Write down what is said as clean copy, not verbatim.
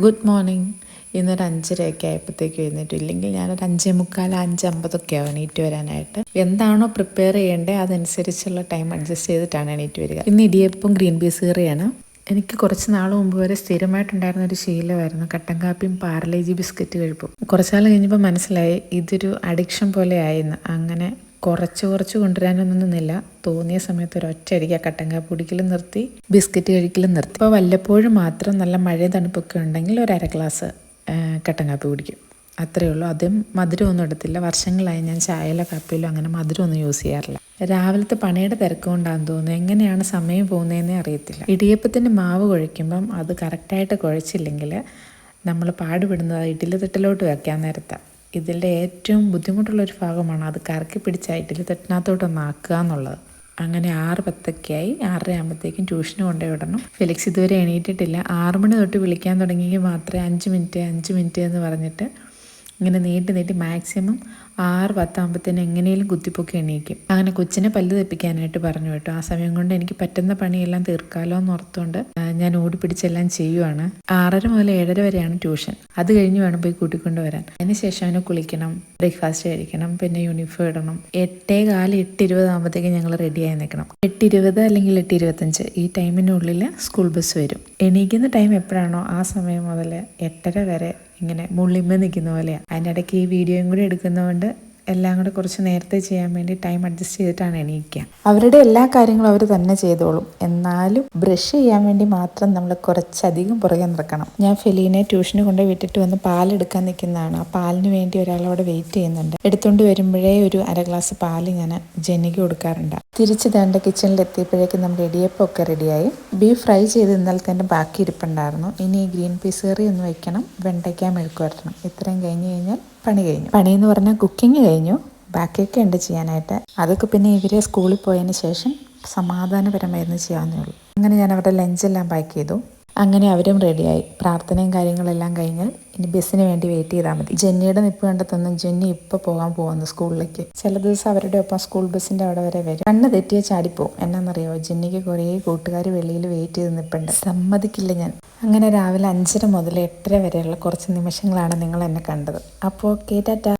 Good morning. ഇന്നൊരു 5:30 ആയപ്പോഴത്തേക്ക് എഴുന്നേറ്റു. ഇല്ലെങ്കിൽ ഞാനൊരു 5:45, 5:50 ആവും എണീറ്റ് വരാനായിട്ട്. എന്താണോ പ്രിപ്പയർ ചെയ്യേണ്ടത് അതനുസരിച്ചുള്ള ടൈം അഡ്ജസ്റ്റ് ചെയ്തിട്ടാണ് എണീറ്റ് വരിക. ഇന്ന് ഇടിയപ്പവും ഗ്രീൻ പീസ് കറിയാണ്. എനിക്ക് കുറച്ച് നാൾ മുമ്പ് വരെ സ്ഥിരമായിട്ടുണ്ടായിരുന്ന ഒരു ശീലമായിരുന്നു കട്ടൻ കാപ്പിയും പാർലേജി ബിസ്ക്കറ്റ് കഴിപ്പും. കുറച്ചാൾ കഴിഞ്ഞപ്പോൾ മനസ്സിലായി ഇതൊരു അഡിക്ഷൻ പോലെ ആയിന്ന്. അങ്ങനെ കുറച്ച് കൊണ്ടുവരാനൊന്നും നിന്നില്ല. തോന്നിയ സമയത്ത് ഒരൊറ്റയടിക്ക് കട്ടൻ കാപ്പി കുടിക്കലും നിർത്തി, ബിസ്ക്കറ്റ് കഴിക്കലും നിർത്തി. ഇപ്പോൾ വല്ലപ്പോഴും മാത്രം നല്ല മഴയും തണുപ്പൊക്കെ ഉണ്ടെങ്കിൽ ഒരു അര ഗ്ലാസ് കട്ടൻ കാപ്പി കുടിക്കും. അത്രയേ ഉള്ളൂ. അതും മധുരമൊന്നും എടുത്തില്ല. വർഷങ്ങളായി ഞാൻ ചായയിലോ കാപ്പിയിലോ അങ്ങനെ മധുരമൊന്നും യൂസ് ചെയ്യാറില്ല. രാവിലത്തെ പണിയുടെ തിരക്ക് കൊണ്ടാണെന്ന് തോന്നുന്നു എങ്ങനെയാണ് സമയം പോകുന്നതെന്നേ അറിയത്തില്ല. ഇടിയപ്പത്തിൻ്റെ മാവ് കുഴയ്ക്കുമ്പം അത് കറക്റ്റായിട്ട് കുഴച്ചില്ലെങ്കിൽ നമ്മൾ പാടുപെടുന്നത് ഇഡ്ഡലി തട്ടിലോട്ട് വയ്ക്കാൻ നേരത്താണ്. ഇതിൻ്റെ ഏറ്റവും ബുദ്ധിമുട്ടുള്ളൊരു ഭാഗമാണ് അത് കറക്കി പിടിച്ച ഇഡ്ഡലി തട്ടിനകത്തോട്ടൊന്ന് ആക്കുക എന്നുള്ളത്. അങ്ങനെ 6:10 6:30 ആകുമ്പോഴത്തേക്കും ട്യൂഷന് കൊണ്ടുപോയി വിടണം. ഫെലിക്സ് ഇതുവരെ എണീറ്റിട്ടില്ല. 6 മണി തൊട്ട് വിളിക്കാൻ തുടങ്ങിയെങ്കിൽ മാത്രമേ 5 മിനിറ്റ് എന്ന് പറഞ്ഞിട്ട് ഇങ്ങനെ നീട്ടി മാക്സിമം 6:10 ആകുമ്പോഴത്തേനും എങ്ങനെയും കുത്തിപ്പൊക്കി എണീക്കും. അങ്ങനെ കൊച്ചിനെ പല്ല് തെപ്പിക്കാനായിട്ട് പറഞ്ഞു കേട്ടോ. ആ സമയം കൊണ്ട് എനിക്ക് പറ്റുന്ന പണിയെല്ലാം തീർക്കാമല്ലോ എന്ന് ഓർത്തുകൊണ്ട് ഞാൻ ഓടിപ്പിടിച്ചെല്ലാം ചെയ്യുവാണ്. 6:30 മുതൽ 7:30 വരെയാണ് ട്യൂഷൻ. അത് കഴിഞ്ഞ് വേണം പോയി കൂട്ടിക്കൊണ്ട് വരാൻ. അതിനുശേഷം അവനെ കുളിക്കണം, ബ്രേക്ക്ഫാസ്റ്റ് കഴിക്കണം, പിന്നെ യൂണിഫോം ഇടണം. 8:15 8:20 ആകുമ്പോഴത്തേക്കും ഞങ്ങൾ റെഡിയായി നിൽക്കണം. 8:20 അല്ലെങ്കിൽ 8:25 ഈ ടൈമിനുള്ളിൽ സ്കൂൾ ബസ് വരും. എണീക്കുന്ന ടൈം എപ്പോഴാണോ ആ സമയം മുതൽ 8:30 വരെ ഇങ്ങനെ മുള്ളിമ്മ നിൽക്കുന്ന പോലെയാണ്. അതിനിടയ്ക്ക് ഈ വീഡിയോയും കൂടി എടുക്കുന്നതുകൊണ്ട് എല്ലാം കൂടെ കുറച്ച് നേരത്തെ ചെയ്യാൻ വേണ്ടി ടൈം അഡ്ജസ്റ്റ് ചെയ്തിട്ടാണ് എണീക്കുക. അവരുടെ എല്ലാ കാര്യങ്ങളും അവർ തന്നെ ചെയ്തോളും. എന്നാലും ബ്രഷ് ചെയ്യാൻ വേണ്ടി മാത്രം നമ്മൾ കുറച്ചധികം പുറകെ നടക്കണം. ഞാൻ ഫെലീനെ ട്യൂഷന് കൊണ്ട് വിട്ടിട്ട് വന്ന് പാലെടുക്കാൻ നിൽക്കുന്നതാണ്. ആ പാലിന് വേണ്ടി ഒരാളവിടെ വെയിറ്റ് ചെയ്യുന്നുണ്ട്. എടുത്തുകൊണ്ട് വരുമ്പോഴേ ഒരു അര ഗ്ലാസ് പാല് ഞാൻ ജെന്നിക്ക് കൊടുക്കാറുണ്ട്. തിരിച്ച് ദാണ്ട കിച്ചണിൽ എത്തിയപ്പോഴേക്കും നമ്മുടെ ഇടിയപ്പമൊക്കെ റെഡിയായി. ബീഫ് ഫ്രൈ ചെയ്ത് ഇന്നലെ തന്നെ ബാക്കി ഇരിപ്പുണ്ടായിരുന്നു. ഇനി ഗ്രീൻ പീസ് കറി ഒന്ന് വയ്ക്കണം, വെണ്ടയ്ക്ക മെഴുക്ക് വരട്ടണം. ഇത്രയും കഴിഞ്ഞ് കഴിഞ്ഞാൽ പണിയെന്ന് പറഞ്ഞാൽ കുക്കിംഗ് കഴിഞ്ഞു. ബാക്കിയൊക്കെ ഉണ്ട് ചെയ്യാനായിട്ട്. അതൊക്കെ പിന്നെ ഇവരെ സ്കൂളിൽ പോയതിന് ശേഷം സമാധാനപരമായിരുന്നു ചെയ്യാവുന്നേ ഉള്ളൂ. അങ്ങനെ ഞാൻ അവരുടെ ലഞ്ചെല്ലാം പാക്ക് ചെയ്തു. അങ്ങനെ അവരും റെഡിയായി. പ്രാർത്ഥനയും കാര്യങ്ങളെല്ലാം കഴിഞ്ഞാൽ ഇനി ബസ്സിന് വേണ്ടി വെയിറ്റ് ചെയ്താൽ മതി. ജെന്നിയുടെ നിപ്പ് കണ്ടെത്തുന്നു. ജെന്നി ഇപ്പോൾ പോകാൻ പോകുന്നു സ്കൂളിലേക്ക്. ചില ദിവസം അവരുടെ ഒപ്പം സ്കൂൾ ബസ്സിൻ്റെ അവിടെ വരെ വരും. കണ്ണ് തെറ്റിയ ചാടിപ്പോവും. എന്നാണെന്നറിയോ, ജെന്നിക്ക് കുറേ കൂട്ടുകാർ വെളിയിൽ വെയിറ്റ് ചെയ്ത് നിൽപ്പുണ്ട്. സമ്മതിക്കില്ല ഞാൻ. അങ്ങനെ രാവിലെ 5:30 മുതൽ 8:30 വരെയുള്ള കുറച്ച് നിമിഷങ്ങളാണ് നിങ്ങൾ എന്നെ കണ്ടത്. അപ്പോൾ ടാറ്റാ.